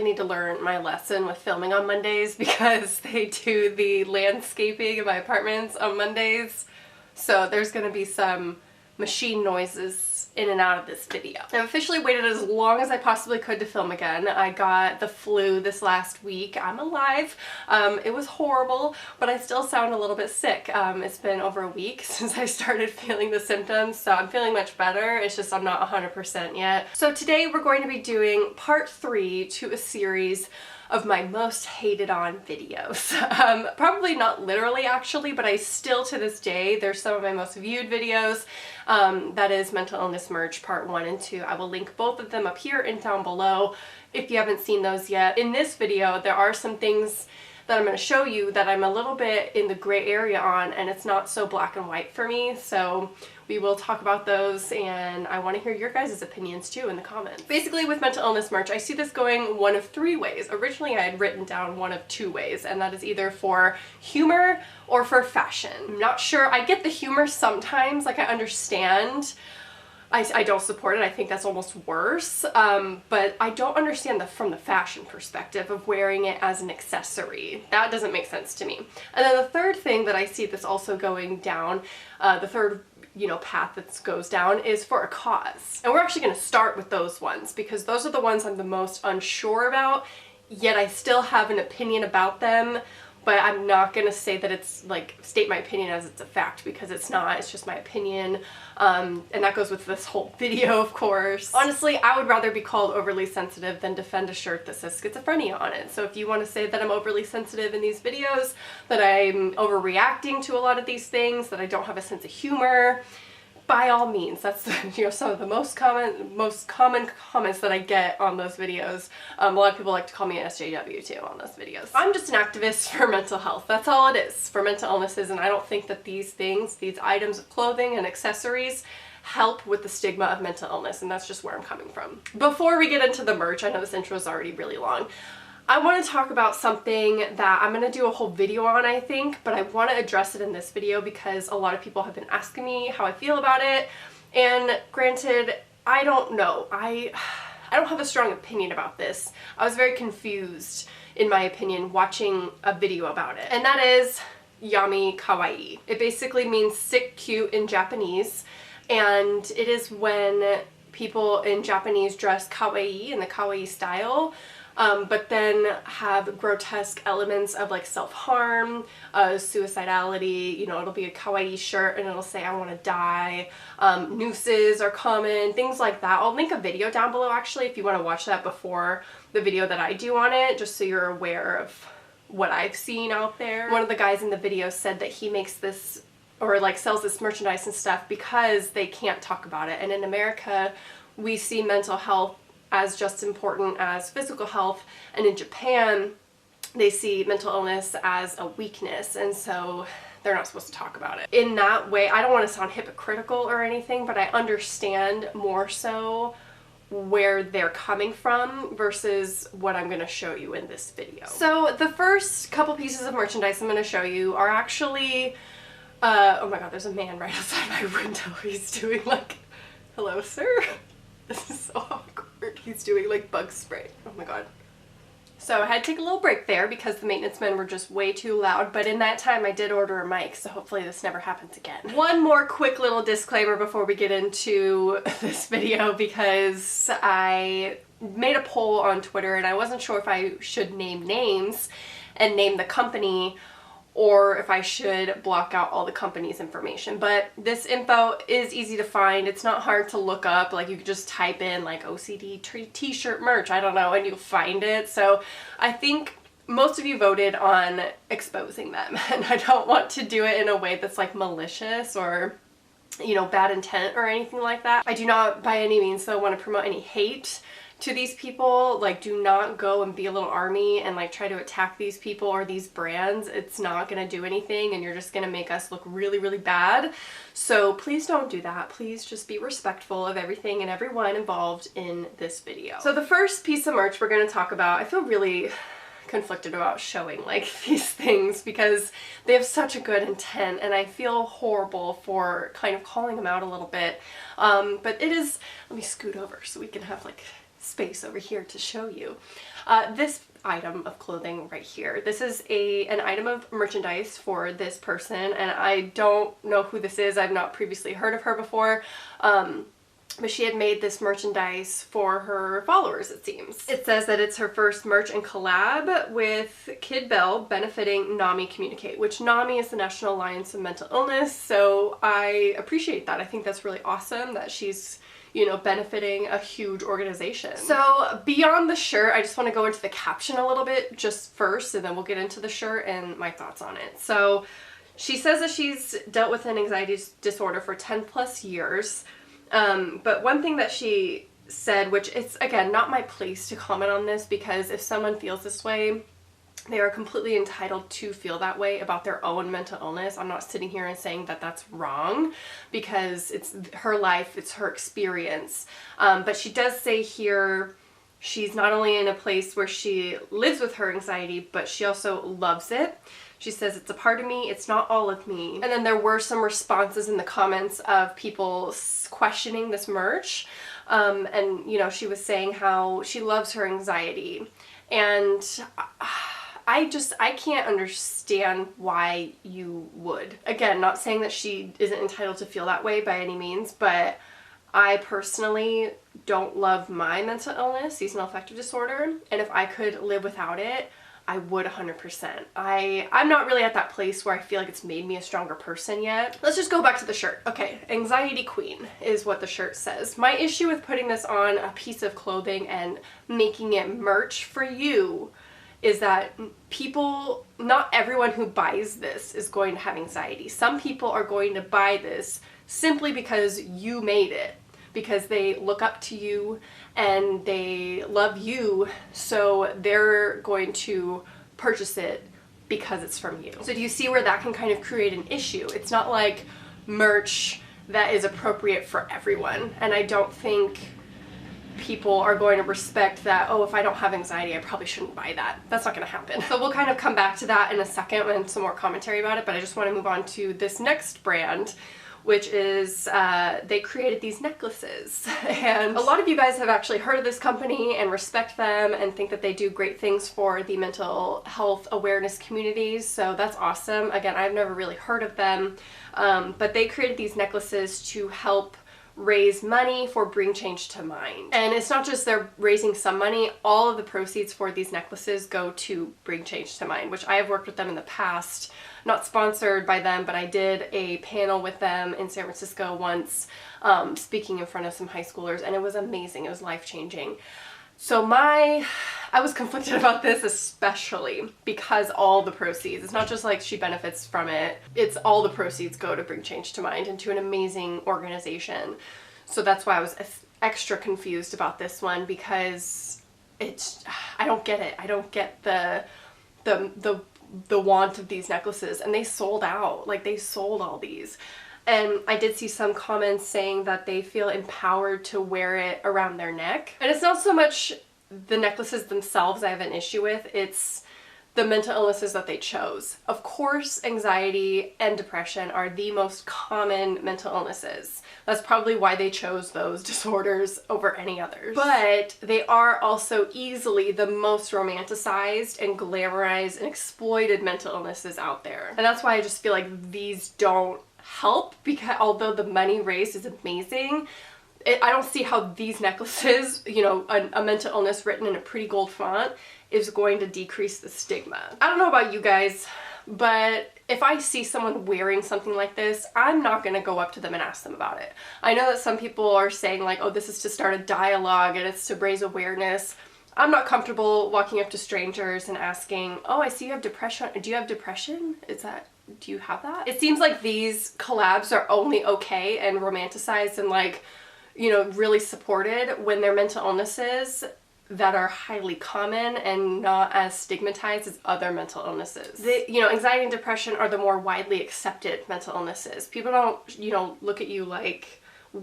really need to learn my lesson with filming on Mondays because they do the landscaping in my apartments on Mondays. So there's going to be some machine noises in and out of this video. I've officially waited as long as I possibly could to film again. I got the flu this last week. I'm alive. It was horrible, but I still sound a little bit sick. It's been over a week since I started feeling the symptoms, so I'm feeling much better. It's just I'm not 100% yet. So today we're going to be doing part 3 to a series of my most hated on videos. Probably not literally actually, but I still to this day, they're some of my most viewed videos. That is mental illness merch part 1 and 2. I will link both of them up here and down below if you haven't seen those yet. In this video, there are some things that I'm going to show you that I'm a little bit in the gray area on, and it's not so black and white for me, so we will talk about those, and I want to hear your guys' opinions too in the comments. Basically with mental illness merch, I see this going one of 3 ways. Originally I had written down one of 2 ways, and that is either for humor or for fashion. I'm not sure. I get the humor sometimes, like I understand. I don't support it. I think that's almost worse, but I don't understand from the fashion perspective of wearing it as an accessory. That doesn't make sense to me. And then the third thing that I see that's also going down, the third path that goes down is for a cause. And we're actually going to start with those ones because those are the ones I'm the most unsure about, yet I still have an opinion about them. But I'm not going to say that it's like state my opinion as it's a fact because it's not. It's just my opinion. And that goes with this whole video, of course. Honestly, I would rather be called overly sensitive than defend a shirt that says schizophrenia on it. So if you want to say that I'm overly sensitive in these videos, that I'm overreacting to a lot of these things, that I don't have a sense of humor, by all means. That's some of the most common comments that I get on those videos. A lot of people like to call me an SJW too on those videos. I'm just an activist for mental health. That's all it is, for mental illnesses, and I don't think that these things, these items of clothing and accessories, help with the stigma of mental illness, and that's just where I'm coming from. Before we get into the merch, I know this intro is already really long, I want to talk about something that I'm going to do a whole video on, I think, but I want to address it in this video because a lot of people have been asking me how I feel about it, and granted, I don't know. I don't have a strong opinion about this. I was very confused, in my opinion, watching a video about it, and that is yami kawaii. It basically means sick cute in Japanese, and it is when people in Japanese dress kawaii in the kawaii style, but then have grotesque elements of like self-harm, suicidality. It'll be a kawaii shirt and it'll say I want to die. Nooses are common, things like that. I'll link a video down below actually if you want to watch that before the video that I do on it, just so you're aware of what I've seen out there. One of the guys in the video said that he makes this or like sells this merchandise and stuff because they can't talk about it, and in America we see mental health as just important as physical health, and in Japan they see mental illness as a weakness, and so they're not supposed to talk about it. In that way, I don't want to sound hypocritical or anything, but I understand more so where they're coming from versus what I'm going to show you in this video. So the first couple pieces of merchandise I'm going to show you are actually, oh my god, there's a man right outside my window. He's doing like, hello sir? This is so awkward. He's doing like bug spray. Oh my god. So I had to take a little break there because the maintenance men were just way too loud, but in that time I did order a mic, so hopefully this never happens again. One more quick little disclaimer before we get into this video, because I made a poll on Twitter and I wasn't sure if I should name names and name the company or if I should block out all the company's information. But this info is easy to find. It's not hard to look up. Like you could just type in like OCD t-shirt merch, I don't know, and you'll find it. So I think most of you voted on exposing them, and I don't want to do it in a way that's like malicious or, bad intent or anything like that. I do not by any means though want to promote any hate to these people. Like, do not go and be a little army and like try to attack these people or these brands. It's not gonna do anything, and you're just gonna make us look really, really bad. So please don't do that. Please just be respectful of everything and everyone involved in this video. So the first piece of merch we're gonna talk about, I feel really conflicted about showing like these things because they have such a good intent, and I feel horrible for kind of calling them out a little bit. But it is, let me scoot over so we can have like space over here to show you. This item of clothing right here. This is an item of merchandise for this person, and I don't know who this is. I've not previously heard of her before. But she had made this merchandise for her followers, it seems. It says that it's her first merch and collab with Kid Bell, benefiting NAMI Communicate, which NAMI is the National Alliance of Mental Illness, so I appreciate that. I think that's really awesome that she's, you know, benefiting a huge organization. So beyond the shirt, I just want to go into the caption a little bit just first, and then we'll get into the shirt and my thoughts on it. So she says that she's dealt with an anxiety disorder for 10 plus years. But one thing that she said, which it's, again, not my place to comment on this, because if someone feels this way, they are completely entitled to feel that way about their own mental illness. I'm not sitting here and saying that that's wrong, because it's her life, it's her experience. But she does say here she's not only in a place where she lives with her anxiety, but she also loves it. She says, it's a part of me, it's not all of me. And then there were some responses in the comments of people questioning this merch. And, you know, she was saying how she loves her anxiety. And I can't understand why you would. Again, not saying that she isn't entitled to feel that way by any means, but I personally don't love my mental illness, seasonal affective disorder. And if I could live without it, I would 100%. I'm not really at that place where I feel like it's made me a stronger person yet. Let's just go back to the shirt. Okay, Anxiety Queen is what the shirt says. My issue with putting this on a piece of clothing and making it merch for you is that people, not everyone who buys this is going to have anxiety. Some people are going to buy this simply because you made it, because they look up to you and they love you, so they're going to purchase it because it's from you. So do you see where that can kind of create an issue? It's not like merch that is appropriate for everyone, and I don't think people are going to respect that, oh, if I don't have anxiety, I probably shouldn't buy that. That's not going to happen. So we'll kind of come back to that in a second and some more commentary about it, but I just want to move on to this next brand, which is, they created these necklaces. And a lot of you guys have actually heard of this company and respect them and think that they do great things for the mental health awareness communities, so that's awesome. Again, I've never really heard of them, but they created these necklaces to help raise money for Bring Change to Mind. And it's not just they're raising some money, all of the proceeds for these necklaces go to Bring Change to Mind, which I have worked with them in the past. Not sponsored by them, but I did a panel with them in San Francisco once, speaking in front of some high schoolers, and it was amazing. It was life-changing. So I was conflicted about this, especially because all the proceeds, it's not just like she benefits from it, it's all the proceeds go to Bring Change to Mind and to an amazing organization. So that's why I was extra confused about this one, because I don't get it. I don't get the want of these necklaces, and they sold out. Like, they sold all these. And I did see some comments saying that they feel empowered to wear it around their neck. And it's not so much the necklaces themselves I have an issue with, it's the mental illnesses that they chose. Of course, anxiety and depression are the most common mental illnesses. That's probably why they chose those disorders over any others. But they are also easily the most romanticized and glamorized and exploited mental illnesses out there. And that's why I just feel like these don't help, because although the money raised is amazing, I don't see how these necklaces, you know, a mental illness written in a pretty gold font is going to decrease the stigma. I don't know about you guys, but if I see someone wearing something like this, I'm not going to go up to them and ask them about it. I know that some people are saying like, oh, this is to start a dialogue and it's to raise awareness. I'm not comfortable walking up to strangers and asking, oh, I see you have depression. Do you have depression? Do you have that? It seems like these collabs are only okay and romanticized and like, you know, really supported when they're mental illnesses that are highly common and not as stigmatized as other mental illnesses. You know, anxiety and depression are the more widely accepted mental illnesses. People don't, you know, look at you like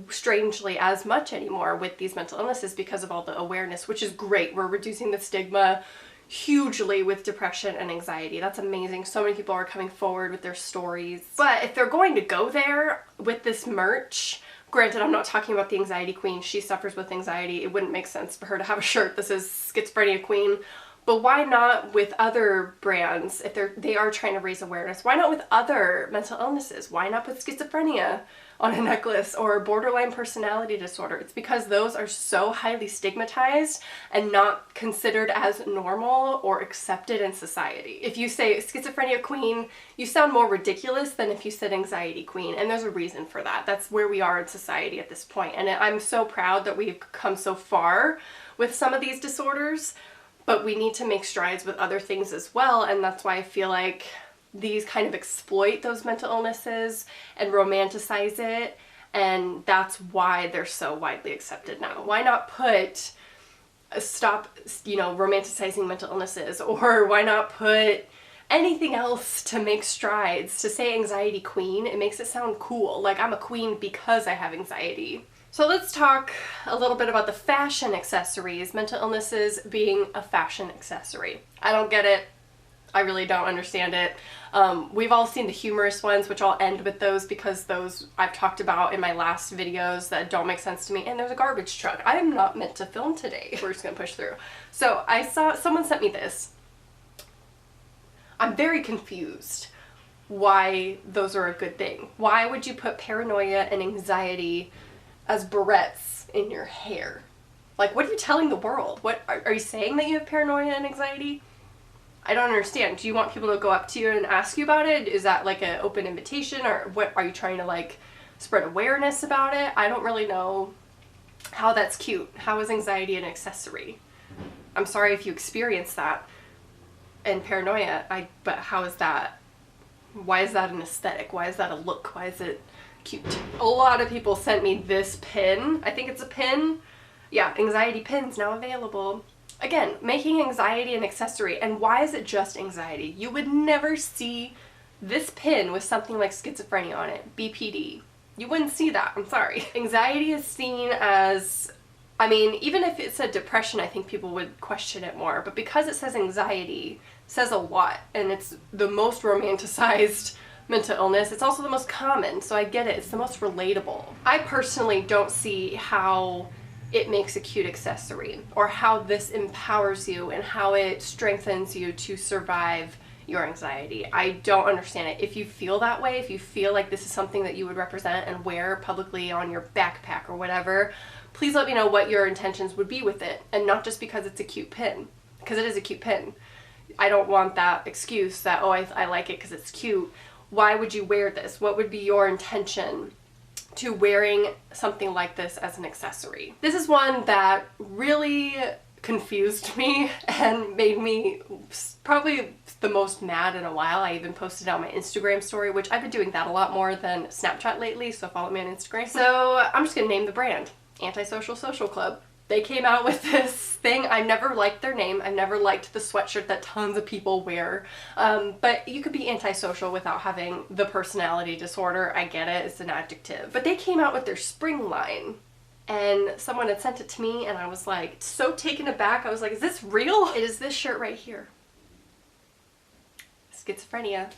strangely as much anymore with these mental illnesses because of all the awareness, which is great. We're reducing the stigma hugely with depression and anxiety. That's amazing. So many people are coming forward with their stories. But if they're going to go there with this merch, Granted, I'm not talking about the anxiety queen. She suffers with anxiety. It wouldn't make sense for her to have a shirt that says Schizophrenia Queen. But why not with other brands if they are trying to raise awareness? Why not with other mental illnesses? Why not put schizophrenia on a necklace or borderline personality disorder? It's because those are so highly stigmatized and not considered as normal or accepted in society. If you say Schizophrenia Queen, you sound more ridiculous than if you said Anxiety Queen, and there's a reason for that. That's where we are in society at this point, and I'm so proud that we've come so far with some of these disorders. But we need to make strides with other things as well, and that's why I feel like these kind of exploit those mental illnesses and romanticize it, and that's why they're so widely accepted now. Why not put stop, romanticizing mental illnesses, or why not put anything else to make strides? To say Anxiety Queen, it makes it sound cool, like I'm a queen because I have anxiety. So let's talk a little bit about the fashion accessories, mental illnesses being a fashion accessory. I don't get it. I really don't understand it. We've all seen the humorous ones, which I'll end with those because those I've talked about in my last videos that don't make sense to me. And there's a garbage truck. I am not meant to film today. We're just gonna push through. So I saw, someone sent me this. I'm very confused why those are a good thing. Why would you put paranoia and anxiety as barrettes in your hair? Like, what are you telling the world? What are you saying, that you have paranoia and anxiety? I don't understand. Do you want people to go up to you and ask you about it? Is that like an open invitation, or what are you trying to like spread awareness about it? I don't really know how that's cute. How is anxiety an accessory? I'm sorry if you experience that and paranoia, but how is that? Why is that an aesthetic? Why is that a look? Why is it cute? A lot of people sent me this pin. I think it's a pin. Yeah, anxiety pins now available. Again, making anxiety an accessory. And why is it just anxiety? You would never see this pin with something like schizophrenia on it, BPD. You wouldn't see that, I'm sorry. Anxiety is seen as, I mean, even if it said depression, I think people would question it more. But because it says anxiety, it says a lot. And it's the most romanticized mental illness. It's also the most common, so I get it. It's the most relatable. I personally don't see how it makes a cute accessory, or how this empowers you and how it strengthens you to survive your anxiety. I don't understand it. If you feel that way, if you feel like this is something that you would represent and wear publicly on your backpack or whatever, please let me know what your intentions would be with it, and not just because it's a cute pin, because it is a cute pin. I don't want that excuse that, oh, I like it because it's cute. Why would you wear this? What would be your intention to wearing something like this as an accessory? This is one that really confused me and made me probably the most mad in a while. I even posted it on my Instagram story, which I've been doing that a lot more than Snapchat lately, so follow me on Instagram. So I'm just gonna name the brand, Antisocial Social Club. They came out with this thing. I never liked their name. I never liked the sweatshirt that tons of people wear. But you could be antisocial without having the personality disorder. I get it, it's an adjective. But they came out with their spring line, and someone had sent it to me, and I was like so taken aback. I was like, is this real? It is this shirt right here. Schizophrenia.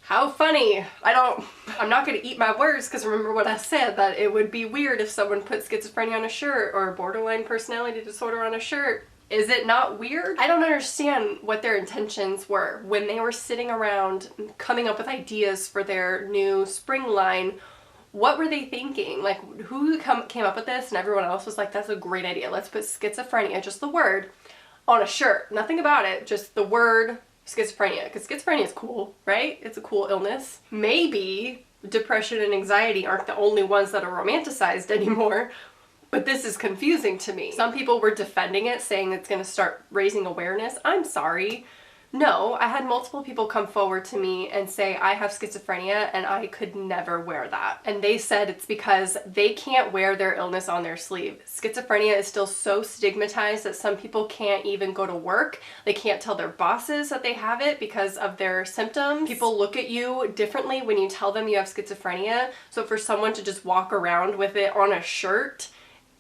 How funny. I'm not going to eat my words, because remember what I said, that it would be weird if someone put schizophrenia on a shirt or borderline personality disorder on a shirt. Is it not weird? I don't understand what their intentions were when they were sitting around coming up with ideas for their new spring line. What were they thinking? Like, who came up with this and everyone else was like, that's a great idea. Let's put schizophrenia, just the word, on a shirt. Nothing about it, just the word schizophrenia, because schizophrenia is cool, right? It's a cool illness. Maybe depression and anxiety aren't the only ones that are romanticized anymore, but this is confusing to me. Some people were defending it, saying it's going to start raising awareness. I'm sorry. No, I had multiple people come forward to me and say, I have schizophrenia and I could never wear that. And they said it's because they can't wear their illness on their sleeve. Schizophrenia is still so stigmatized that some people can't even go to work. They can't tell their bosses that they have it because of their symptoms. People look at you differently when you tell them you have schizophrenia. So for someone to just walk around with it on a shirt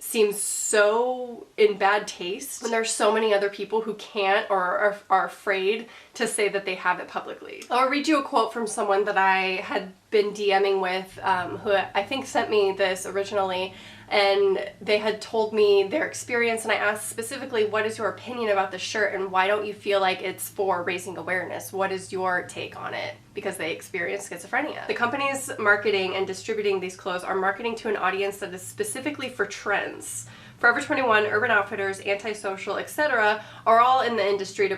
seems so in bad taste when there's so many other people who can't or are afraid to say that they have it publicly. I'll read you a quote from someone that I had been DMing with, who I think sent me this originally, and they had told me their experience, and I asked specifically, what is your opinion about the shirt and why don't you feel like it's for raising awareness? What is your take on it? Because they experience schizophrenia. The companies marketing and distributing these clothes are marketing to an audience that is specifically for trends. Forever 21, Urban Outfitters, Antisocial, etc. are all in the industry to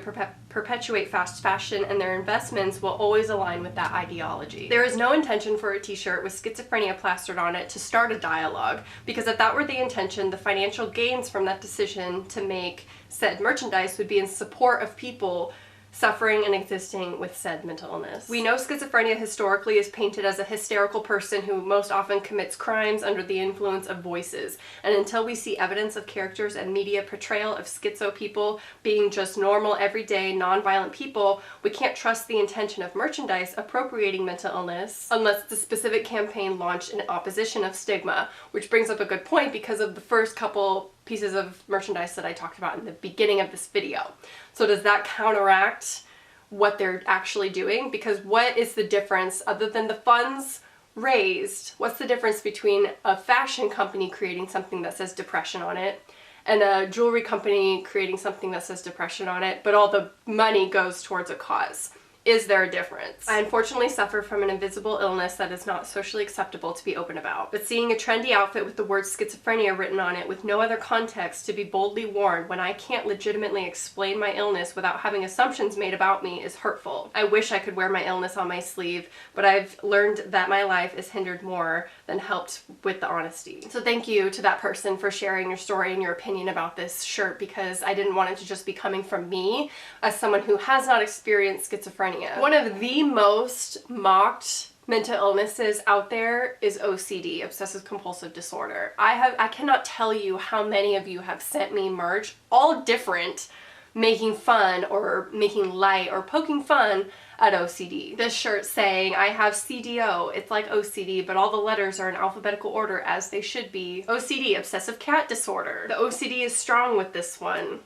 perpetuate fast fashion, and their investments will always align with that ideology. There is no intention for a t-shirt with schizophrenia plastered on it to start a dialogue, because if that were the intention, the financial gains from that decision to make said merchandise would be in support of people suffering and existing with said mental illness. We know schizophrenia historically is painted as a hysterical person who most often commits crimes under the influence of voices, and until we see evidence of characters and media portrayal of schizo people being just normal, everyday, non-violent people, we can't trust the intention of merchandise appropriating mental illness unless the specific campaign launched in opposition of stigma, which brings up a good point because of the first couple pieces of merchandise that I talked about in the beginning of this video. So does that counteract what they're actually doing? Because what is the difference, other than the funds raised, what's the difference between a fashion company creating something that says depression on it and a jewelry company creating something that says depression on it, but all the money goes towards a cause? Is there a difference? I unfortunately suffer from an invisible illness that is not socially acceptable to be open about. But seeing a trendy outfit with the word schizophrenia written on it with no other context to be boldly worn when I can't legitimately explain my illness without having assumptions made about me is hurtful. I wish I could wear my illness on my sleeve, but I've learned that my life is hindered more than helped with the honesty. So thank you to that person for sharing your story and your opinion about this shirt, because I didn't want it to just be coming from me as someone who has not experienced schizophrenia. One of the most mocked mental illnesses out there is OCD, obsessive compulsive disorder. I cannot tell you how many of you have sent me merch, all different, making fun or making light or poking fun at OCD. This shirt saying, I have CDO, it's like OCD, but all the letters are in alphabetical order as they should be. OCD, obsessive cat disorder. The OCD is strong with this one.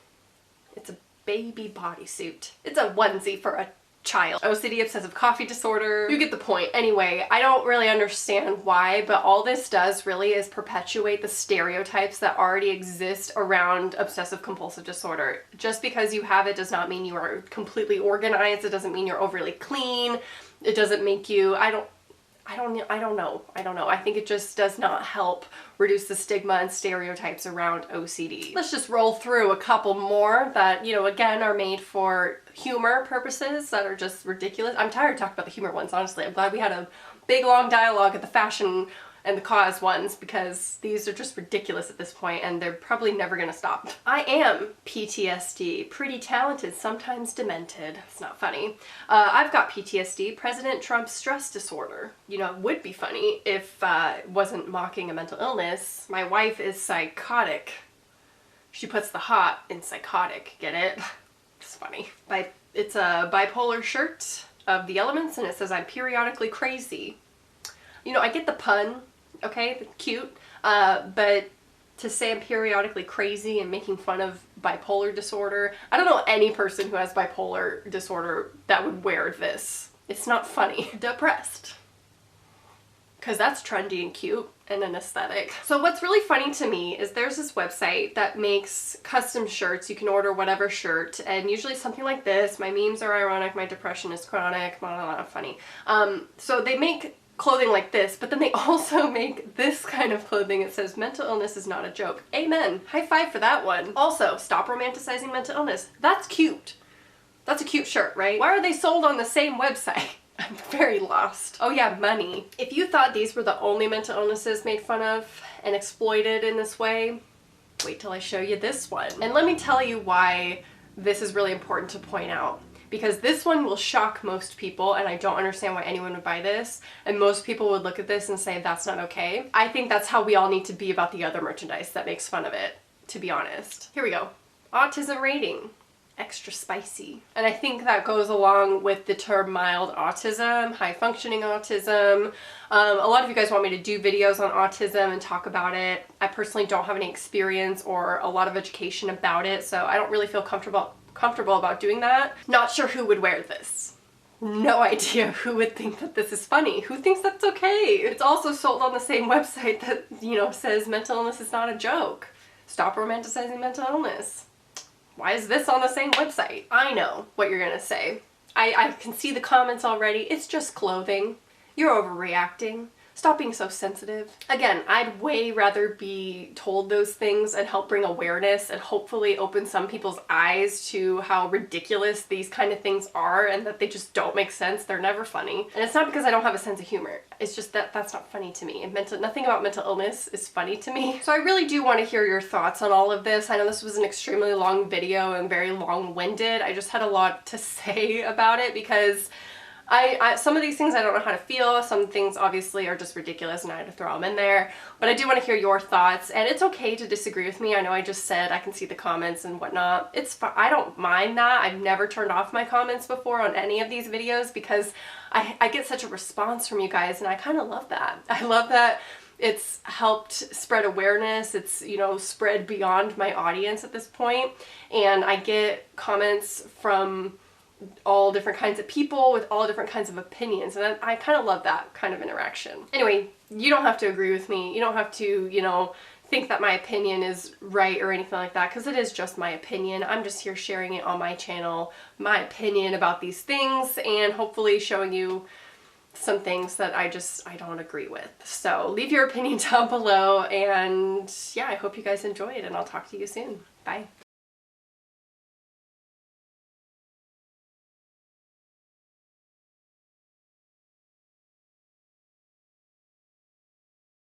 It's a baby bodysuit. It's a onesie for a child. OCD, obsessive coffee disorder. You get the point. Anyway, I don't really understand why, but all this does really is perpetuate the stereotypes that already exist around obsessive compulsive disorder. Just because you have it does not mean you are completely organized. It doesn't mean you're overly clean. It doesn't make you, I don't know. I think it just does not help reduce the stigma and stereotypes around OCD. Let's just roll through a couple more that, you know, again, are made for humor purposes that are just ridiculous. I'm tired of talking about the humor ones, honestly. I'm glad we had a big long dialogue at the fashion and the cause ones, because these are just ridiculous at this point and they're probably never gonna stop. I am PTSD, pretty talented, sometimes demented. It's not funny. I've got PTSD, President Trump's stress disorder. You know, it would be funny if it wasn't mocking a mental illness. My wife is psychotic. She puts the hot in psychotic, get it? It's funny. It's a bipolar shirt of the elements and it says, I'm periodically crazy. You know, I get the pun, okay, cute, but to say I'm periodically crazy and making fun of bipolar disorder, I don't know any person who has bipolar disorder that would wear this. It's not funny. Depressed. Because that's trendy and cute and an aesthetic. So what's really funny to me is there's this website that makes custom shirts. You can order whatever shirt, and usually something like this. My memes are ironic, my depression is chronic, blah, blah, blah, funny. So they make clothing like this, but then they also make this kind of clothing. It says, mental illness is not a joke. Amen. High five for that one. Also, stop romanticizing mental illness. That's cute. That's a cute shirt, right? Why are they sold on the same website? I'm very lost. Oh yeah, money. If you thought these were the only mental illnesses made fun of and exploited in this way, wait till I show you this one. And let me tell you why this is really important to point out. Because this one will shock most people, and I don't understand why anyone would buy this, and most people would look at this and say that's not okay. I think that's how we all need to be about the other merchandise that makes fun of it, to be honest. Here we go. Autism rating. extra spicy. And I think that goes along with the term mild autism, high functioning autism. A lot of you guys want me to do videos on autism and talk about it. I personally don't have any experience or a lot of education about it, so I don't really feel comfortable about doing that. Not sure who would wear this. No idea who would think that this is funny. Who thinks that's okay? It's also sold on the same website that, you know, says mental illness is not a joke. Stop romanticizing mental illness. Why is this on the same website? I know what you're gonna say. I can see the comments already. It's just clothing. You're overreacting. Stop being so sensitive. Again, I'd way rather be told those things and help bring awareness and hopefully open some people's eyes to how ridiculous these kind of things are and that they just don't make sense. They're never funny. And it's not because I don't have a sense of humor. It's just that that's not funny to me. Nothing about mental illness is funny to me. So I really do want to hear your thoughts on all of this. I know this was an extremely long video and very long-winded. I just had a lot to say about it because some of these things I don't know how to feel. Some things obviously are just ridiculous and I had to throw them in there. But I do want to hear your thoughts, and it's okay to disagree with me. I know I just said I can see the comments and whatnot. It's fine. I don't mind that. I've never turned off my comments before on any of these videos because I get such a response from you guys, and I kind of love that. I love that it's helped spread awareness. It's, you know, spread beyond my audience at this point. And I get comments from all different kinds of people with all different kinds of opinions, and I kind of love that kind of interaction. Anyway, you don't have to agree with me. You don't have to, you know, think that my opinion is right or anything like that, because it is just my opinion. I'm just here sharing it on my channel, my opinion about these things, and hopefully showing you some things that I don't agree with. So leave your opinion down below, and yeah, I hope you guys enjoyed, and I'll talk to you soon. Bye.